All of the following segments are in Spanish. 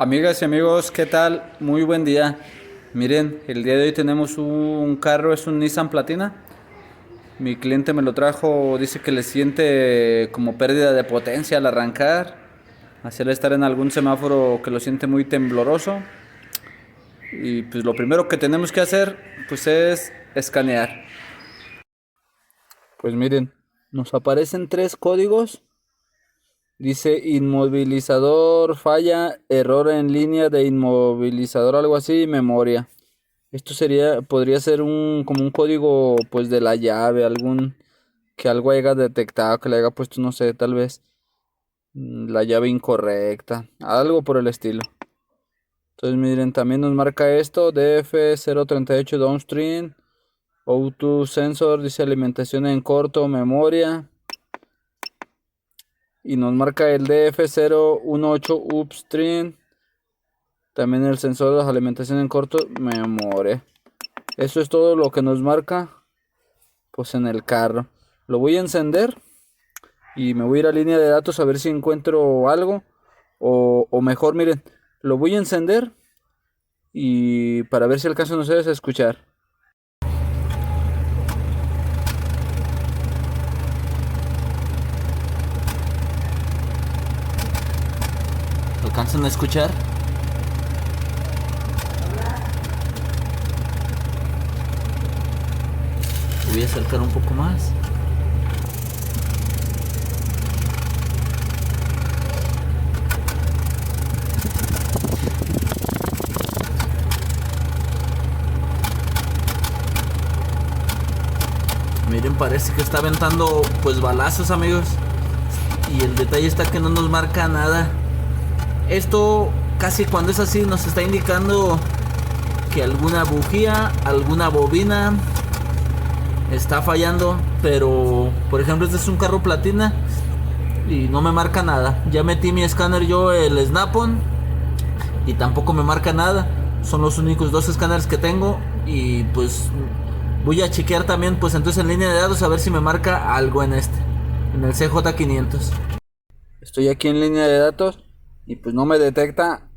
Amigas y amigos, ¿qué tal? Muy buen día. Miren, el día de hoy tenemos un carro, es un Nissan Platina. Mi cliente me lo trajo, dice que le siente como pérdida de potencia al arrancar, hacer estar en algún semáforo que lo siente muy tembloroso. Y pues lo primero que tenemos que hacer pues es escanear. Pues miren, nos aparecen tres códigos. Dice inmovilizador, falla, error en línea de inmovilizador, algo así, memoria. Esto podría ser como un código pues de la llave, que algo haya detectado, que le haya puesto, no sé, tal vez la llave incorrecta, algo por el estilo. Entonces miren, también nos marca esto, DF038 downstream, auto sensor, dice alimentación en corto, memoria. Y nos marca el DF018 upstream. También el sensor de alimentación en corto, memoria. Eso es todo lo que nos marca pues en el carro. Lo voy a encender y me voy a ir a línea de datos a ver si encuentro algo. O mejor, miren, lo voy a encender y para ver si alcanzan ustedes a escuchar. ¿Alcanzan a escuchar? Voy a acercar un poco más. Miren, parece que está aventando pues balazos, amigos. Y el detalle está que no nos marca nada. Esto casi cuando es así nos está indicando que alguna bujía, alguna bobina está fallando. Pero por ejemplo este es un carro platina y no me marca nada. Ya metí mi escáner yo, el Snap-on, y tampoco me marca nada. Son los únicos dos escáneres que tengo. Y pues voy a chequear también pues entonces en línea de datos a ver si me marca algo en en el CJ500. Estoy aquí en línea de datos y pues no me detecta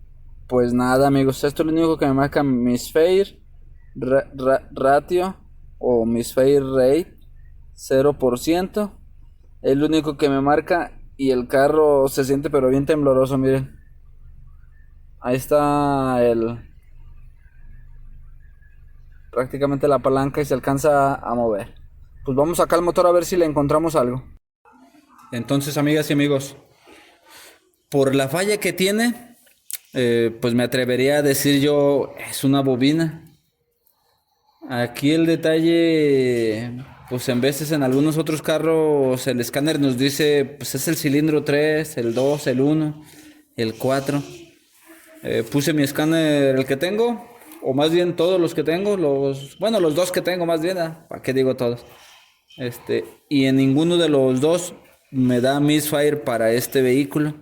pues nada, amigos. Esto es lo único que me marca: misfire ratio o misfire rate 0%. Es lo único que me marca y el carro se siente pero bien tembloroso, miren. Ahí está prácticamente la palanca y se alcanza a mover. Pues vamos acá al motor a ver si le encontramos algo. Entonces, amigas y amigos, por la falla que tiene, pues me atrevería a decir yo, es una bobina. Aquí el detalle, pues en veces en algunos otros carros el escáner nos dice, pues es el cilindro 3, el 2, el 1, el 4. Puse mi escáner, el que tengo, o más bien todos los que tengo, los dos que tengo más bien, ¿para qué digo todos? Y en ninguno de los dos me da misfire para este vehículo.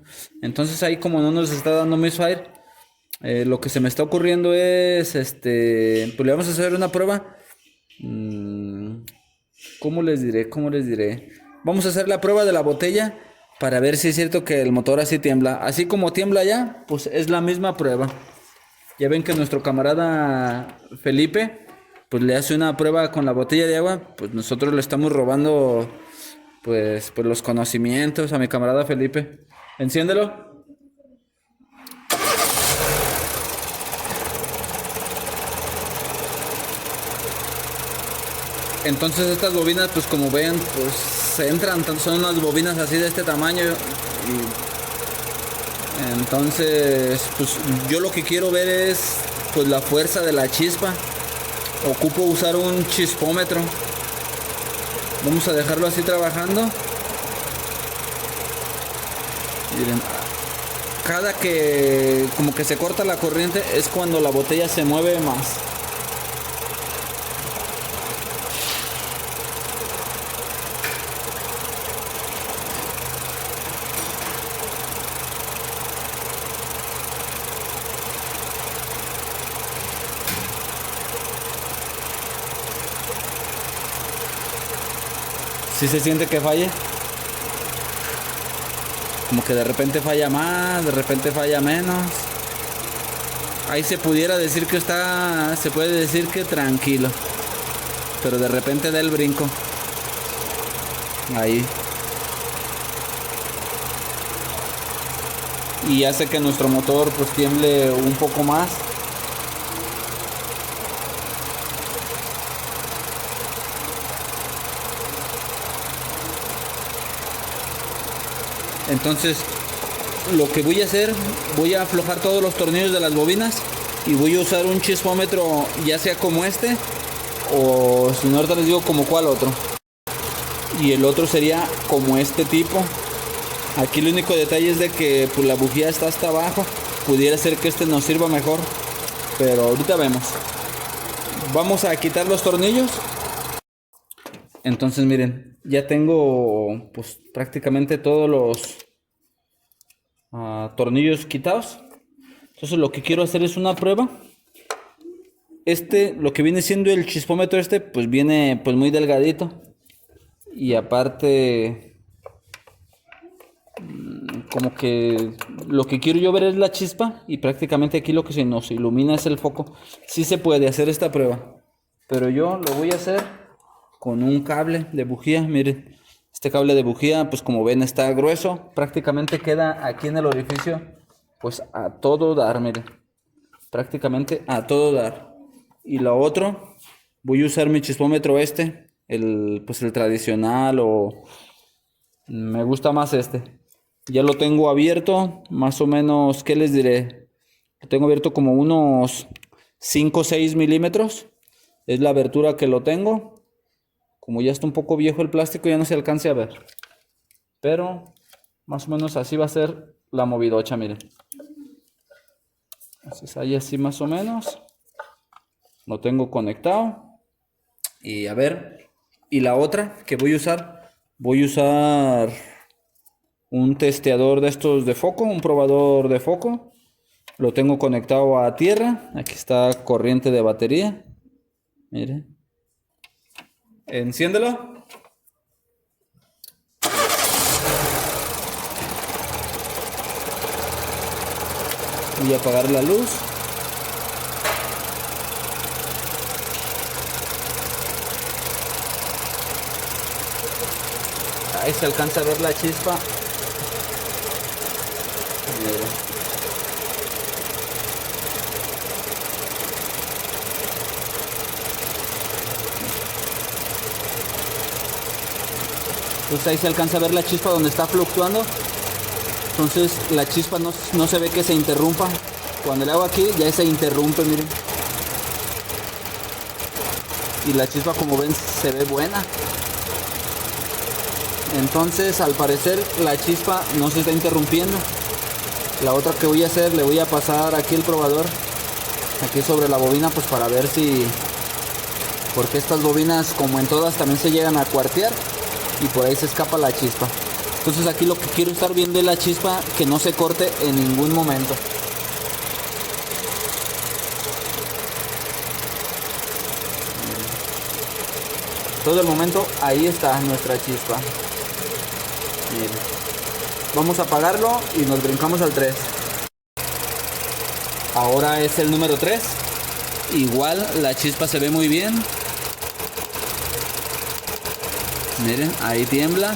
Entonces ahí como no nos está dando misfire, lo que se me está ocurriendo es, pues le vamos a hacer una prueba. ¿Cómo les diré? ¿Cómo les diré? Vamos a hacer la prueba de la botella para ver si es cierto que el motor así tiembla. Así como tiembla ya, pues es la misma prueba. Ya ven que nuestro camarada Felipe, pues le hace una prueba con la botella de agua. Pues nosotros le estamos robando, pues los conocimientos a mi camarada Felipe. Enciéndelo. Entonces estas bobinas, pues como ven, pues se entran, son unas bobinas así de este tamaño. Y entonces, pues yo lo que quiero ver es pues la fuerza de la chispa. Ocupo usar un chispómetro. Vamos a dejarlo así trabajando. Miren, cada que como que se corta la corriente es cuando la botella se mueve más. Si se siente que falle, como que de repente falla más, de repente falla menos. ahí se pudiera decir que está, se puede decir que tranquilo, pero de repente da el brinco. Ahí. Y hace que nuestro motor pues tiemble un poco más. Entonces lo que voy a hacer, voy a aflojar todos los tornillos de las bobinas y voy a usar un chispómetro, ya sea como este o si no ahorita les digo como cuál otro. Y el otro sería como este tipo. Aquí el único detalle es de que pues, la bujía está hasta abajo. Pudiera ser que este nos sirva mejor, pero ahorita vemos. Vamos a quitar los tornillos. Entonces miren, ya tengo pues prácticamente todos los tornillos quitados. Entonces lo que quiero hacer es una prueba. Lo que viene siendo el chispómetro pues viene pues muy delgadito. Y aparte como que lo que quiero yo ver es la chispa. Y prácticamente aquí lo que se nos ilumina es el foco. Sí se puede hacer esta prueba, pero yo lo voy a hacer con un cable de bujía. Miren, este cable de bujía pues como ven está grueso. Prácticamente queda aquí en el orificio pues a todo dar, miren. Prácticamente a todo dar. Y lo otro, voy a usar mi chispómetro pues el tradicional, o me gusta más este. Ya lo tengo abierto, más o menos, ¿qué les diré? Lo tengo abierto como unos 5 o 6 milímetros. Es la abertura que lo tengo. Como ya está un poco viejo el plástico, ya no se alcance a ver. Pero más o menos así va a ser la movidocha, miren. Entonces ahí así más o menos. Lo tengo conectado. Y a ver. Y la otra que voy a usar un testeador de estos de foco, un probador de foco. Lo tengo conectado a tierra. Aquí está corriente de batería. Miren. Enciéndelo. Voy a apagar la luz. Ahí se alcanza a ver la chispa. Miren. Pues ahí se alcanza a ver la chispa donde está fluctuando. Entonces la chispa no se ve que se interrumpa. Cuando le hago aquí ya se interrumpe, miren. Y la chispa, como ven, se ve buena. Entonces al parecer la chispa no se está interrumpiendo. La otra que voy a hacer, le voy a pasar aquí el probador aquí sobre la bobina, pues para ver si, porque estas bobinas como en todas también se llegan a cuartear y por ahí se escapa la chispa. Entonces aquí lo que quiero estar viendo es la chispa, que no se corte en ningún momento. Todo el momento ahí está nuestra chispa. Miren. Vamos a apagarlo y nos brincamos al 3. Ahora es el número 3. Igual la chispa se ve muy bien. Miren, ahí tiembla.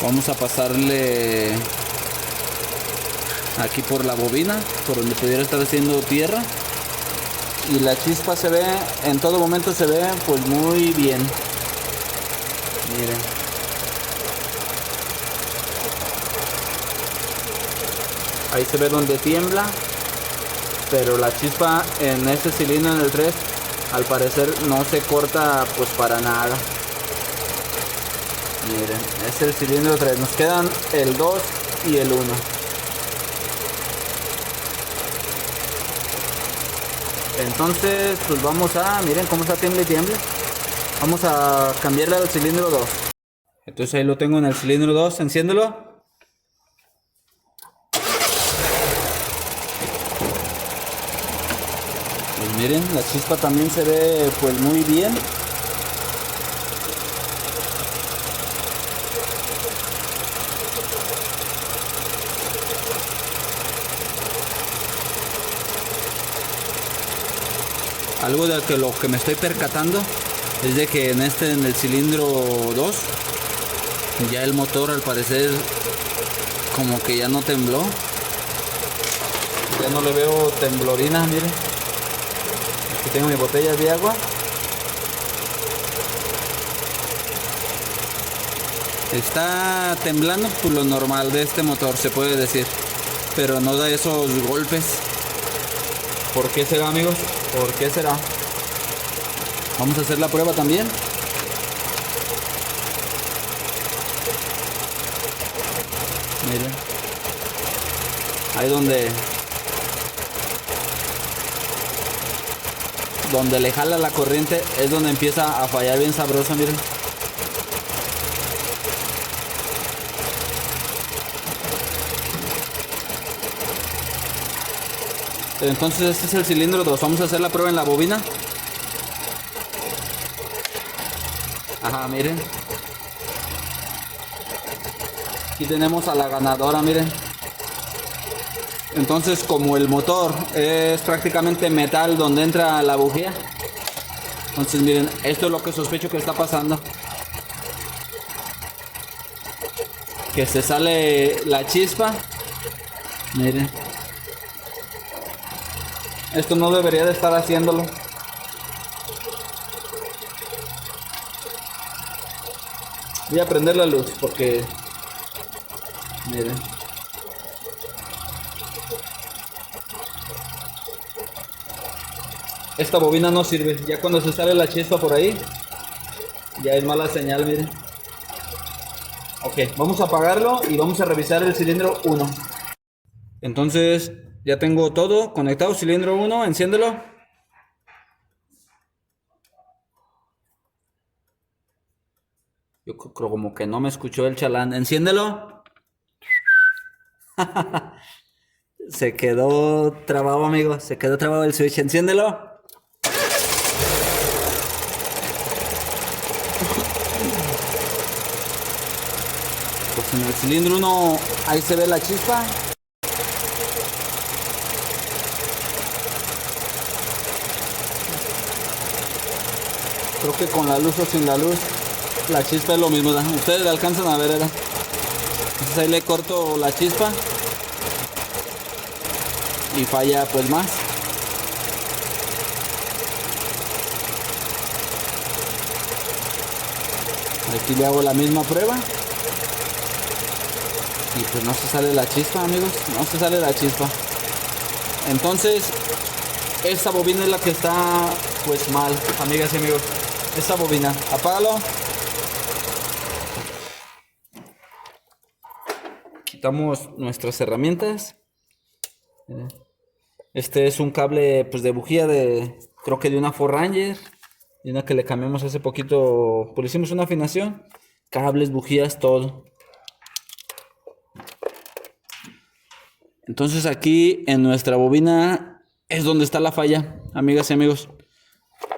Vamos a pasarle aquí por la bobina, por donde pudiera estar haciendo tierra. Y la chispa se ve, en todo momento se ve pues muy bien. Miren. Ahí se ve donde tiembla. Pero la chispa en ese cilindro, en el 3, al parecer no se corta pues para nada. Miren, es el cilindro 3. Nos quedan el 2 y el 1. Entonces pues vamos a, miren cómo está, tiemble y tiemble. Vamos a cambiarle al cilindro 2. Entonces ahí lo tengo en el cilindro 2, enciéndelo. Pues miren, la chispa también se ve pues muy bien. Algo de que lo que me estoy percatando es de que en el cilindro 2, ya el motor al parecer como que ya no tembló. Ya no le veo temblorina, miren. Aquí tengo mi botella de agua. Está temblando por lo normal de este motor, se puede decir. Pero no da esos golpes. ¿Por qué será, amigos? ¿Por qué será? Vamos a hacer la prueba también. Miren. Ahí donde le jala la corriente es donde empieza a fallar bien sabroso, miren. Entonces este es el cilindro 2. Vamos a hacer la prueba en la bobina. Ajá, miren. Aquí tenemos a la ganadora, miren. Entonces, como el motor es prácticamente metal donde entra la bujía, entonces miren, esto es lo que sospecho que está pasando. Que se sale la chispa. Miren. Esto no debería de estar haciéndolo. Voy a prender la luz porque... Miren. Esta bobina no sirve. Ya cuando se sale la chispa por ahí, ya es mala señal, miren. Ok, vamos a apagarlo y vamos a revisar el cilindro 1. Entonces, ya tengo todo conectado. Cilindro 1, enciéndelo. Yo creo como que no me escuchó el chalán. Enciéndelo. Se quedó trabado, amigo. Se quedó trabado el switch. Enciéndelo. Pues en el cilindro 1 ahí se ve la chispa. Creo que con la luz o sin la luz, la chispa es lo mismo, ¿verdad? Ustedes la alcanzan a ver, ¿verdad? Entonces ahí le corto la chispa y falla pues más. Aquí le hago la misma prueba y pues no se sale la chispa, amigos, no se sale la chispa. Entonces esta bobina es la que está pues mal, amigas y amigos. Esta bobina, apágalo. Quitamos nuestras herramientas. Este es un cable pues de bujía de, creo que de una Ford Ranger, y una que le cambiamos hace poquito, pues hicimos una afinación, cables, bujías, todo. Entonces aquí en nuestra bobina es donde está la falla, amigas y amigos.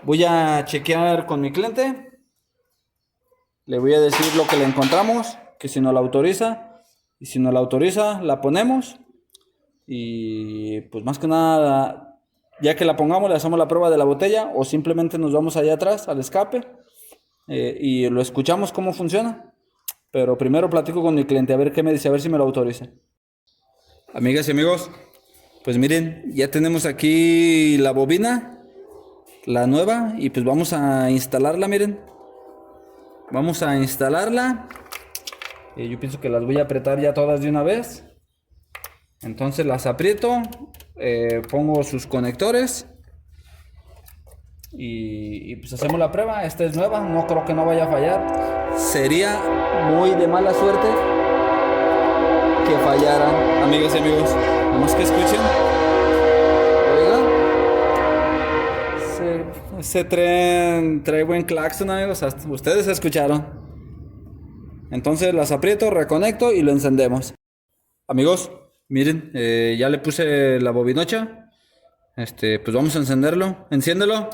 Voy a chequear con mi cliente. Le voy a decir lo que le encontramos, que si no la autoriza, y si no la autoriza la ponemos. Y pues más que nada, ya que la pongamos, le hacemos la prueba de la botella, o simplemente nos vamos allá atrás al escape y lo escuchamos cómo funciona. Pero primero platico con mi cliente a ver qué me dice, a ver si me lo autoriza. Amigas y amigos, pues miren, ya tenemos aquí la bobina, la nueva, y pues vamos a instalarla, miren. Vamos a instalarla. Yo pienso que las voy a apretar ya todas de una vez. Entonces las aprieto, pongo sus conectores y pues hacemos la prueba. Esta es nueva, no creo que no vaya a fallar. Sería muy de mala suerte que fallara, amigas y amigos. Nomás que escuchen. Oigan, ese tren trae buen claxon, amigos. Hasta ustedes escucharon. Entonces las aprieto, reconecto y lo encendemos. Amigos, miren, ya le puse la bobinocha. Pues vamos a encenderlo. Enciéndelo.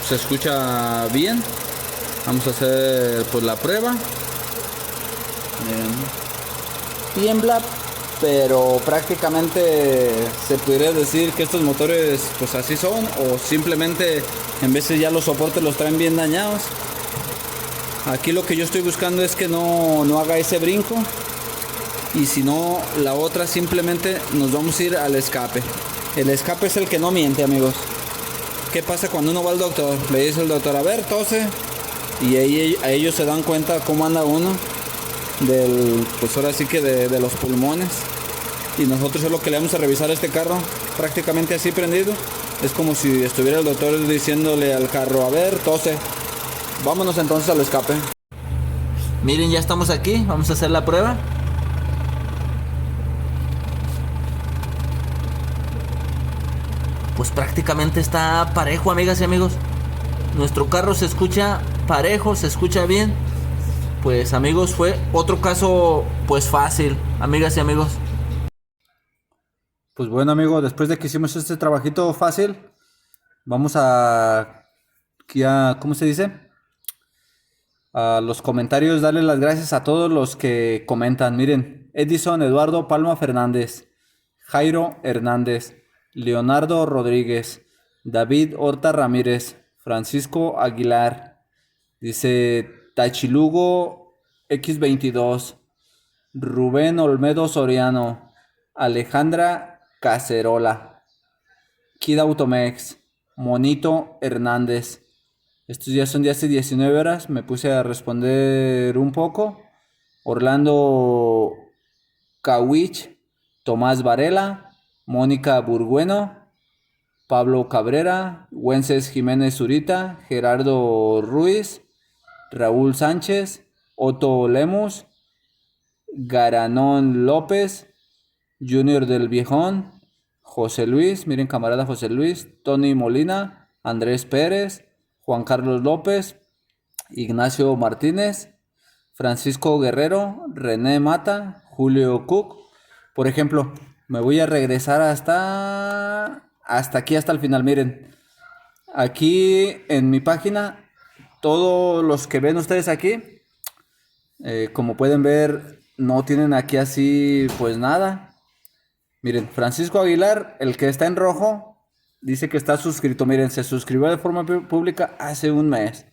Se escucha bien. Vamos a hacer pues la prueba. Miren. Tiembla, pero prácticamente se podría decir que estos motores pues así son, o simplemente en veces ya los soportes los traen bien dañados. Aquí lo que yo estoy buscando es que no haga ese brinco, y si no, la otra simplemente nos vamos a ir al escape. El escape es el que no miente, amigos. ¿Qué pasa cuando uno va al doctor? Le dice el doctor, a ver, tose, y ahí a ellos se dan cuenta cómo anda uno pues ahora sí que de los pulmones. Y nosotros es lo que le vamos a revisar a este carro, prácticamente así prendido. Es como si estuviera el doctor diciéndole al carro, a ver, tose. Vámonos entonces al escape. Miren, ya estamos aquí, vamos a hacer la prueba. Pues prácticamente está parejo, amigas y amigos. Nuestro carro se escucha parejo, se escucha bien. Pues amigos, fue otro caso pues fácil, amigas y amigos. Pues bueno, amigos, después de que hicimos este trabajito fácil, vamos ¿cómo se dice? A los comentarios, darle las gracias a todos los que comentan. Miren, Edison Eduardo Palma Fernández, Jairo Hernández, Leonardo Rodríguez, David Horta Ramírez, Francisco Aguilar, dice Tachilugo X22, Rubén Olmedo Soriano, Alejandra Cacerola, Kid Automex, Monito Hernández. Estos ya son de hace 19 horas, me puse a responder un poco. Orlando Kawich, Tomás Varela, Mónica Burgueno, Pablo Cabrera, Wences Jiménez Zurita, Gerardo Ruiz, Raúl Sánchez, Otto Lemus, Garanón López, Junior del Viejón, José Luis, miren camarada José Luis, Tony Molina, Andrés Pérez, Juan Carlos López, Ignacio Martínez, Francisco Guerrero, René Mata, Julio Cook. Por ejemplo, me voy a regresar hasta aquí, hasta el final. Miren, aquí en mi página, todos los que ven ustedes aquí, como pueden ver, no tienen aquí así pues nada. Miren, Francisco Aguilar, el que está en rojo, dice que está suscrito. Miren, se suscribió de forma pública hace un mes.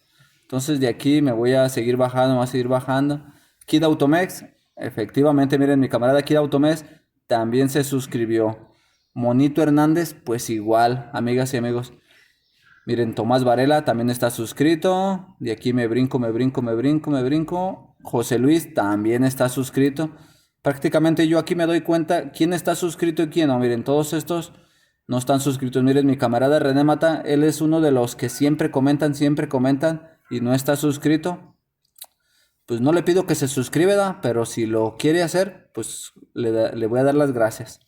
Entonces de aquí me voy a seguir bajando, voy a seguir bajando. Kid Automex, efectivamente, miren, mi camarada Kid Automex también se suscribió. Monito Hernández, pues igual, amigas y amigos. Miren, Tomás Varela también está suscrito. De aquí me brinco. José Luis también está suscrito. Prácticamente yo aquí me doy cuenta quién está suscrito y quién no. Miren, todos estos no están suscritos. Miren, mi camarada René Mata, él es uno de los que siempre comentan y no está suscrito. Pues no le pido que se suscriba, pero si lo quiere hacer, pues le voy a dar las gracias.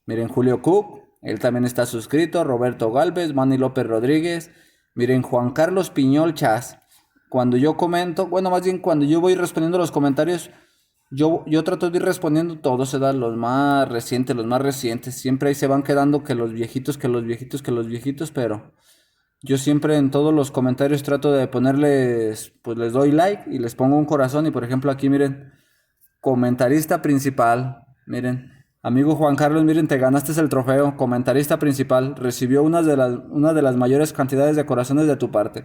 Miren, Julio Cook, él también está suscrito. Roberto Galvez, Manny López Rodríguez. Miren, Juan Carlos Piñol Chas. Cuando yo comento, bueno, más bien cuando yo voy respondiendo los comentarios, yo trato de ir respondiendo todos, se dan los más recientes. Siempre ahí se van quedando que los viejitos, pero yo siempre en todos los comentarios trato de ponerles, pues les doy like y les pongo un corazón. Y por ejemplo aquí miren, comentarista principal, miren, amigo Juan Carlos, miren, te ganaste el trofeo, comentarista principal, recibió una de las mayores cantidades de corazones de tu parte.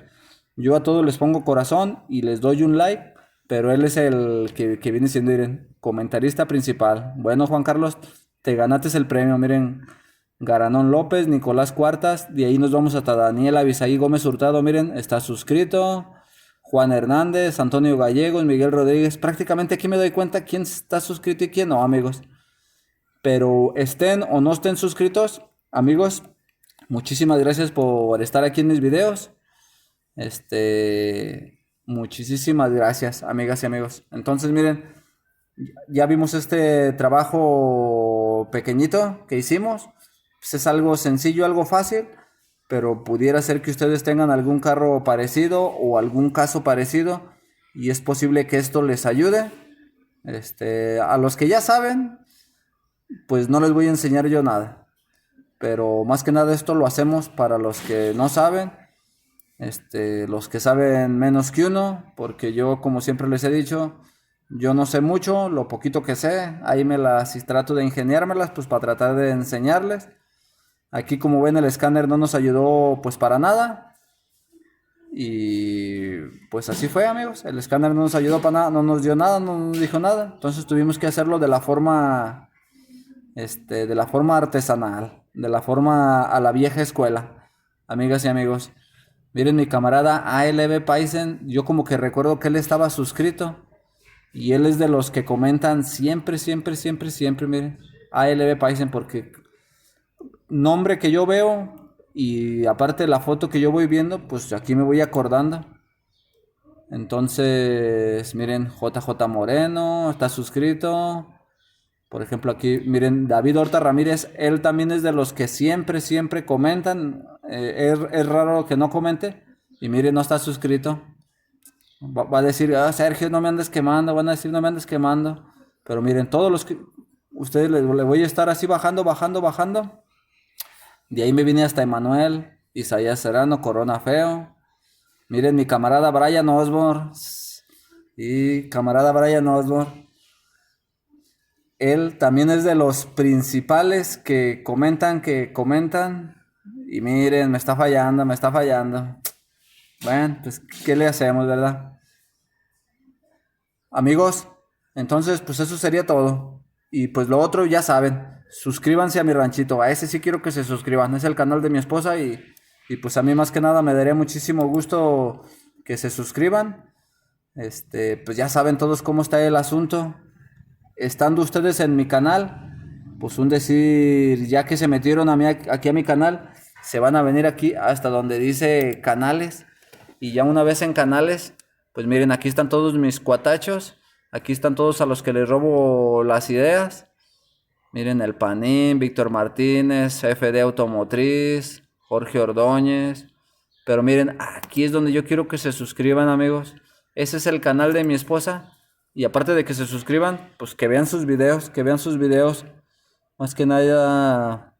Yo a todos les pongo corazón y les doy un like, pero él es el que viene siendo, miren, comentarista principal. Bueno, Juan Carlos, te ganaste el premio, miren. Garanón López, Nicolás Cuartas, de ahí nos vamos hasta Daniel Abisaí Gómez Hurtado, miren, está suscrito. Juan Hernández, Antonio Gallegos, Miguel Rodríguez. Prácticamente aquí me doy cuenta quién está suscrito y quién no, amigos. Pero estén o no estén suscritos, amigos, muchísimas gracias por estar aquí en mis videos. Muchísimas gracias, amigas y amigos. Entonces, miren, ya vimos este trabajo pequeñito que hicimos. Pues es algo sencillo, algo fácil, pero pudiera ser que ustedes tengan algún carro parecido o algún caso parecido y es posible que esto les ayude. A los que ya saben, pues no les voy a enseñar yo nada, pero más que nada esto lo hacemos para los que no saben, los que saben menos que uno, porque yo, como siempre les he dicho, Yo no sé mucho, lo poquito que sé, ahí si trato de ingeniármelas, pues para tratar de enseñarles. Aquí como ven el escáner no nos ayudó pues para nada. Y pues así fue, amigos. El escáner no nos ayudó para nada, no nos dio nada, no nos dijo nada. Entonces tuvimos que hacerlo de la forma artesanal, de la forma a la vieja escuela, amigas y amigos. Miren mi camarada ALB Paisen, yo como que recuerdo que él estaba suscrito y él es de los que comentan siempre, siempre, siempre, siempre, miren, ALB Paisen, porque nombre que yo veo y aparte la foto que yo voy viendo, pues aquí me voy acordando. Entonces, miren, JJ Moreno está suscrito. Por ejemplo, aquí, miren, David Horta Ramírez, él también es de los que siempre, siempre comentan. Es raro que no comente. Y miren, no está suscrito. Va a decir, Sergio, no me andes quemando. Van a decir, no me andes quemando. Pero miren, todos los que... Ustedes le voy a estar así bajando, bajando, bajando. De ahí me vine hasta Emanuel, Isaías Serrano, Corona Feo. Miren, mi camarada Brian Osborne. Y camarada Brian Osborne. Él también es de los principales que comentan, Y miren, me está fallando, me está fallando. Bueno, pues, ¿qué le hacemos, verdad? Amigos, entonces, pues eso sería todo. Y pues lo otro, ya saben, suscríbanse a mi ranchito. A ese sí quiero que se suscriban. Es el canal de mi esposa y pues a mí más que nada me daría muchísimo gusto que se suscriban. Pues ya saben todos cómo está el asunto. Estando ustedes en mi canal, pues un decir, ya que se metieron aquí a mi canal, se van a venir aquí hasta donde dice canales. Y ya una vez en canales, pues miren, aquí están todos mis cuatachos. Aquí están todos a los que les robo las ideas. Miren, el Panín, Víctor Martínez, FD Automotriz, Jorge Ordóñez. Pero miren, aquí es donde yo quiero que se suscriban, amigos. Ese es el canal de mi esposa. Y aparte de que se suscriban, pues que vean sus videos, Más que nada,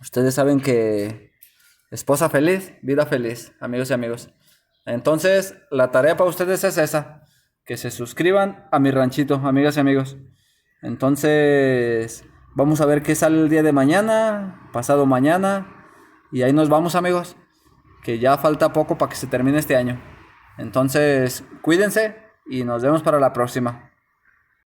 ustedes saben que esposa feliz, vida feliz, amigos y amigos. Entonces, la tarea para ustedes es esa, que se suscriban a mi ranchito, amigas y amigos. Entonces, vamos a ver qué sale el día de mañana, pasado mañana, y ahí nos vamos, amigos, que ya falta poco para que se termine este año. Entonces, cuídense y nos vemos para la próxima.